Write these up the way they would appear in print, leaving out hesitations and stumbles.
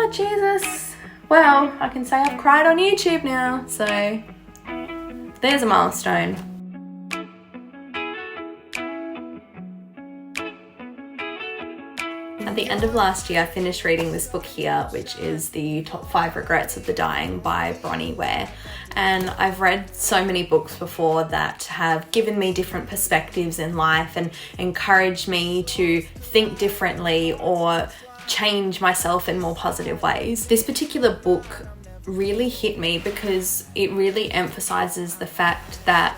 Oh, Jesus. Well, I can say I've cried on YouTube now, so there's a milestone. At the end of last year, I finished reading this book here, which is The Top 5 Regrets of the Dying by Bronnie Ware. And I've read so many books before that have given me different perspectives in life and encouraged me to think differently or change myself in more positive ways. This particular book really hit me because it really emphasizes the fact that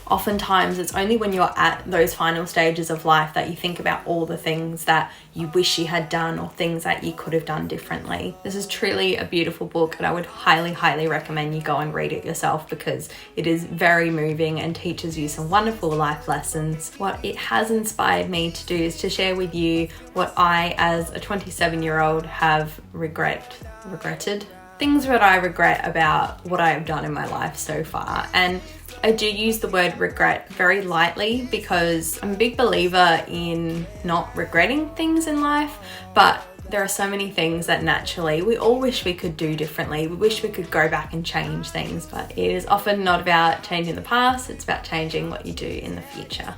oftentimes it's only when you're at those final stages of life that you think about all the things that you wish you had done or things that you could have done differently. This is truly a beautiful book, and I would highly, highly recommend you go and read it yourself because it is very moving and teaches you some wonderful life lessons. What it has inspired me to do is to share with you what I, as a 27-year-old, have regretted. Things that I regret about what I have done in my life so far. And I do use the word regret very lightly because I'm a big believer in not regretting things in life, but there are so many things that naturally we all wish we could do differently. We wish we could go back and change things, but it is often not about changing the past, it's about changing what you do in the future.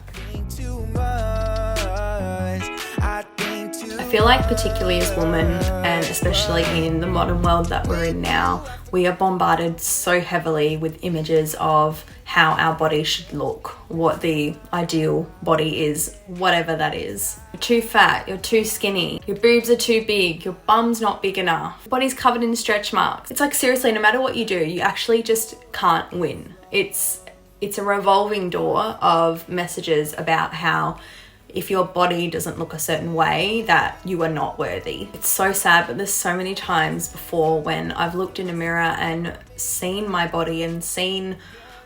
I feel like particularly as women, and especially in the modern world that we're in now, we are bombarded so heavily with images of how our body should look, what the ideal body is, whatever that is. You're too fat, you're too skinny, your boobs are too big, your bum's not big enough, your body's covered in stretch marks. It's like, seriously, no matter what you do, you actually just can't win. It's a revolving door of messages about how if your body doesn't look a certain way, that you are not worthy. It's so sad, but there's so many times before when I've looked in a mirror and seen my body and seen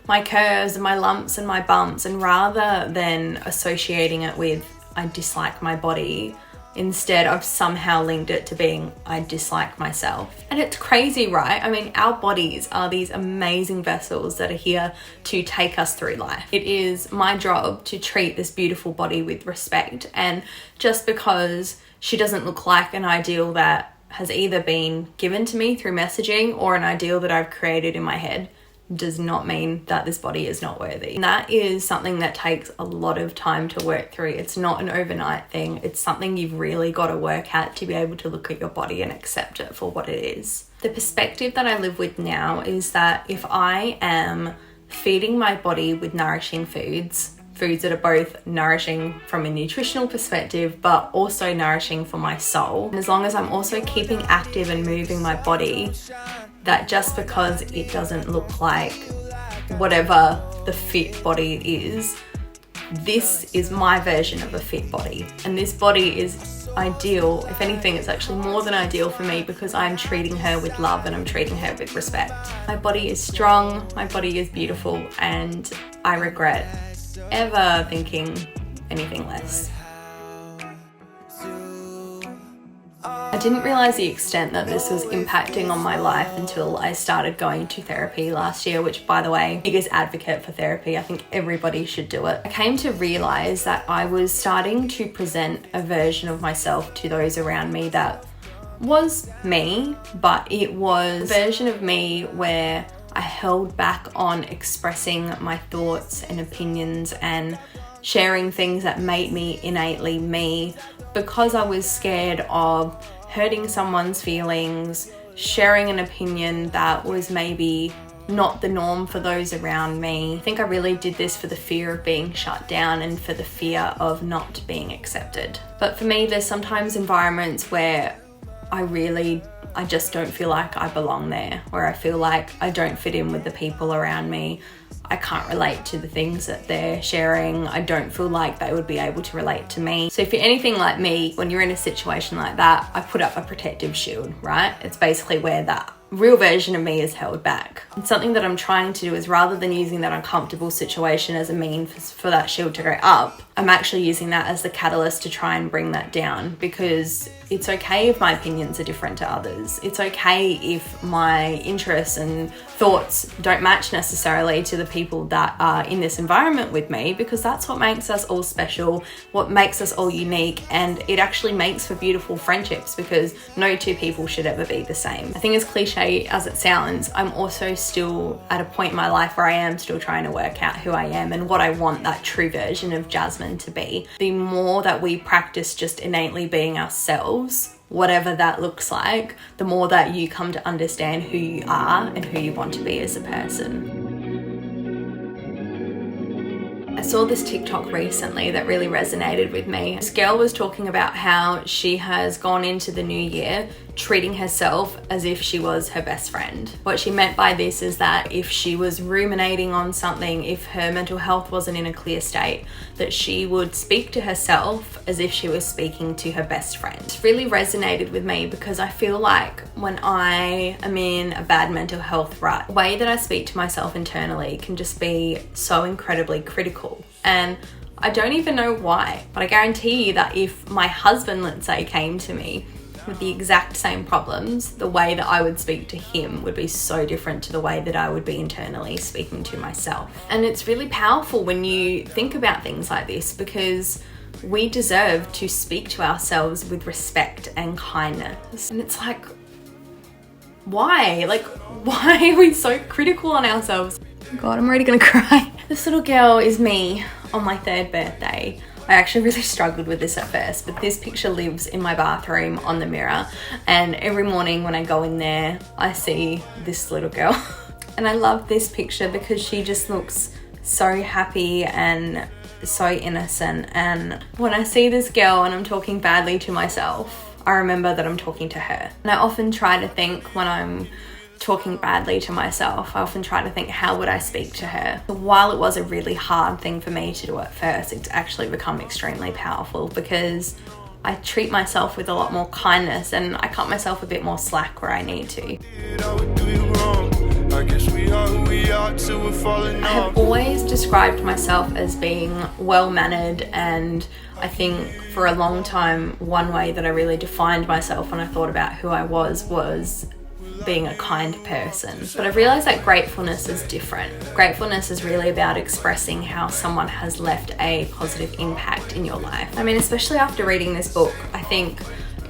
my curves and my lumps and my bumps, and rather than associating it with I dislike my body, instead I've somehow linked it to being I dislike myself. And it's crazy, right? I mean, our bodies are these amazing vessels that are here to take us through life. It is my job to treat this beautiful body with respect, and just because she doesn't look like an ideal that has either been given to me through messaging or an ideal that I've created in my head does not mean that this body is not worthy. And that is something that takes a lot of time to work through. It's not an overnight thing. It's something you've really got to work at to be able to look at your body and accept it for what it is. The perspective that I live with now is that if I am feeding my body with nourishing foods that are both nourishing from a nutritional perspective, but also nourishing for my soul, and as long as I'm also keeping active and moving my body, that just because it doesn't look like whatever the fit body is, this is my version of a fit body. And this body is ideal. If anything, it's actually more than ideal for me because I'm treating her with love and I'm treating her with respect. My body is strong, my body is beautiful, and I regret ever thinking anything less. I didn't realise the extent that this was impacting on my life until I started going to therapy last year, which, by the way, biggest advocate for therapy. I think everybody should do it. I came to realise that I was starting to present a version of myself to those around me that was me, but it was a version of me where I held back on expressing my thoughts and opinions and sharing things that made me innately me because I was scared of hurting someone's feelings, sharing an opinion that was maybe not the norm for those around me. I think I really did this for the fear of being shut down and for the fear of not being accepted. But for me, there's sometimes environments where I just don't feel like I belong there, where I feel like I don't fit in with the people around me. I can't relate to the things that they're sharing. I don't feel like they would be able to relate to me. So if you're anything like me, when you're in a situation like that, I put up a protective shield, right? It's basically where that real version of me is held back. And something that I'm trying to do is, rather than using that uncomfortable situation as a means for that shield to go up, I'm actually using that as the catalyst to try and bring that down, because it's okay if my opinions are different to others. It's okay if my interests and thoughts don't match necessarily to the people that are in this environment with me, because that's what makes us all special, what makes us all unique, and it actually makes for beautiful friendships, because no two people should ever be the same. I think, as cliche as it sounds, I'm also still at a point in my life where I am still trying to work out who I am and what I want that true version of Jasmine to be. The more that we practice just innately being ourselves, whatever that looks like, the more that you come to understand who you are and who you want to be as a person. I saw this TikTok recently that really resonated with me. This girl was talking about how she has gone into the new year treating herself as if she was her best friend. What she meant by this is that if she was ruminating on something, if her mental health wasn't in a clear state, that she would speak to herself as if she was speaking to her best friend. It's really resonated with me, because I feel like when I am in a bad mental health rut, the way that I speak to myself internally can just be so incredibly critical. And I don't even know why, but I guarantee you that if my husband, let's say, came to me with the exact same problems, the way that I would speak to him would be so different to the way that I would be internally speaking to myself. And it's really powerful when you think about things like this, because we deserve to speak to ourselves with respect and kindness. And it's like, why? Like, why are we so critical on ourselves? God, I'm already gonna cry. This little girl is me on my 3rd birthday. I actually really struggled with this at first, but this picture lives in my bathroom on the mirror, and every morning when I go in there, I see this little girl. And I love this picture because she just looks so happy and so innocent. And when I see this girl and I'm talking badly to myself, I remember that I'm talking to her. And I often try to think, when I'm talking badly to myself, I often try to think, how would I speak to her? While it was a really hard thing for me to do at first, it's actually become extremely powerful, because I treat myself with a lot more kindness and I cut myself a bit more slack where I need to. I have always described myself as being well-mannered, and I think for a long time, one way that I really defined myself when I thought about who I was being a kind person. But I've realized that gratefulness is different. Gratefulness is really about expressing how someone has left a positive impact in your life. I mean, especially after reading this book, I think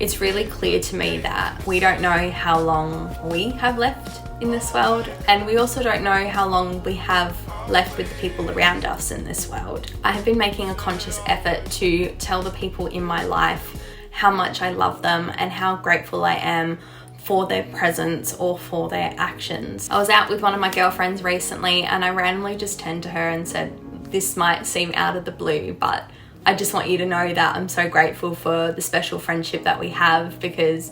it's really clear to me that we don't know how long we have left in this world, and we also don't know how long we have left with the people around us in this world. I have been making a conscious effort to tell the people in my life how much I love them and how grateful I am for their presence or for their actions. I was out with one of my girlfriends recently, and I randomly just turned to her and said, this might seem out of the blue, but I just want you to know that I'm so grateful for the special friendship that we have, because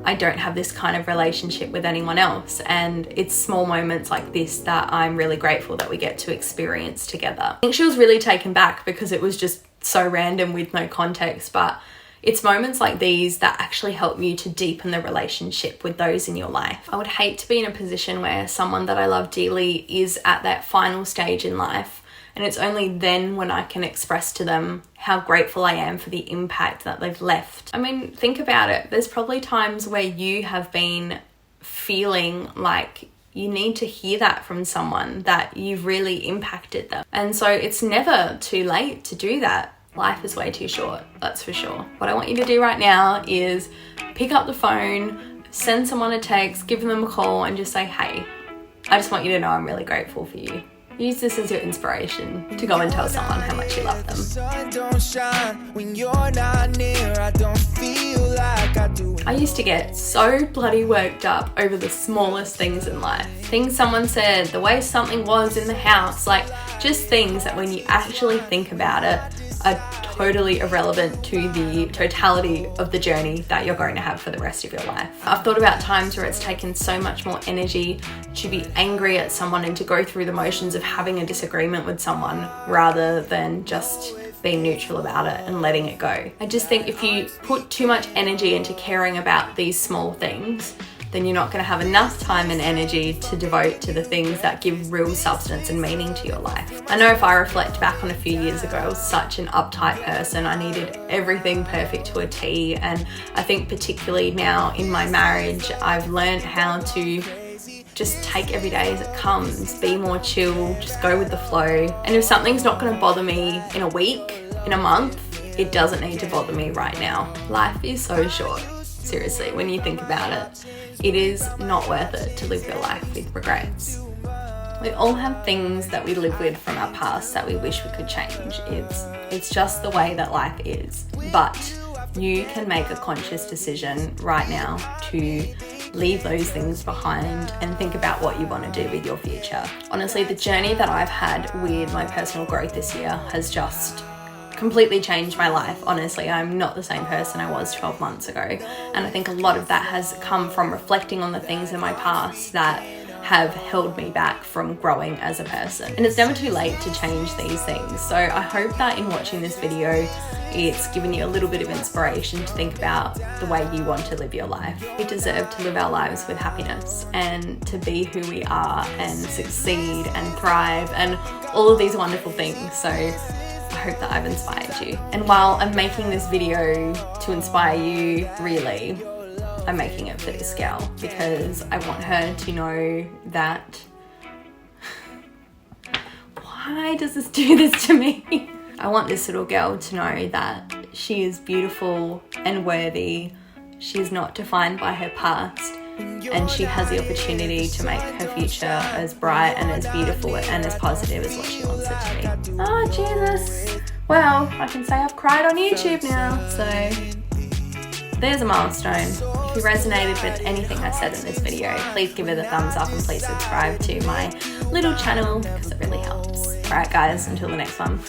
I don't have this kind of relationship with anyone else. And it's small moments like this that I'm really grateful that we get to experience together. I think she was really taken back because it was just so random with no context, but it's moments like these that actually help you to deepen the relationship with those in your life. I would hate to be in a position where someone that I love dearly is at that final stage in life, and it's only then when I can express to them how grateful I am for the impact that they've left. I mean, think about it. There's probably times where you have been feeling like you need to hear that from someone, that you've really impacted them. And so it's never too late to do that. Life is way too short, that's for sure. What I want you to do right now is pick up the phone, send someone a text, give them a call, and just say, hey, I just want you to know I'm really grateful for you. Use this as your inspiration to go and tell someone how much you love them. I used to get so bloody worked up over the smallest things in life. Things someone said, the way something was in the house, like just things that when you actually think about it are totally irrelevant to the totality of the journey that you're going to have for the rest of your life. I've thought about times where it's taken so much more energy to be angry at someone and to go through the motions of having a disagreement with someone rather than just being neutral about it and letting it go. I just think if you put too much energy into caring about these small things, then you're not going to have enough time and energy to devote to the things that give real substance and meaning to your life. I know if I reflect back on a few years ago, I was such an uptight person. I needed everything perfect to a T, and I think particularly now in my marriage, I've learned how to just take every day as it comes, be more chill, just go with the flow. And if something's not going to bother me in a week, in a month, it doesn't need to bother me right now. Life is so short. Seriously, when you think about it, it is not worth it to live your life with regrets. We all have things that we live with from our past that we wish we could change. It's just the way that life is. But you can make a conscious decision right now to leave those things behind and think about what you want to do with your future. Honestly, the journey that I've had with my personal growth this year has just completely changed my life. Honestly, I'm not the same person I was 12 months ago. And I think a lot of that has come from reflecting on the things in my past that have held me back from growing as a person. And it's never too late to change these things. So I hope that in watching this video, it's given you a little bit of inspiration to think about the way you want to live your life. We deserve to live our lives with happiness and to be who we are and succeed and thrive and all of these wonderful things. So I hope that I've inspired you. And while I'm making this video to inspire you, really, I'm making it for this gal because I want her to know that why does this do this to me? I want this little girl to know that she is beautiful and worthy. She is not defined by her past, and she has the opportunity to make her future as bright and as beautiful and as positive as what she wants it to be. Oh, Jesus. Well, I can say I've cried on YouTube now, so there's a milestone. If you resonated with anything I said in this video, please give it a thumbs up and please subscribe to my little channel because it really helps. Alright guys, until the next one.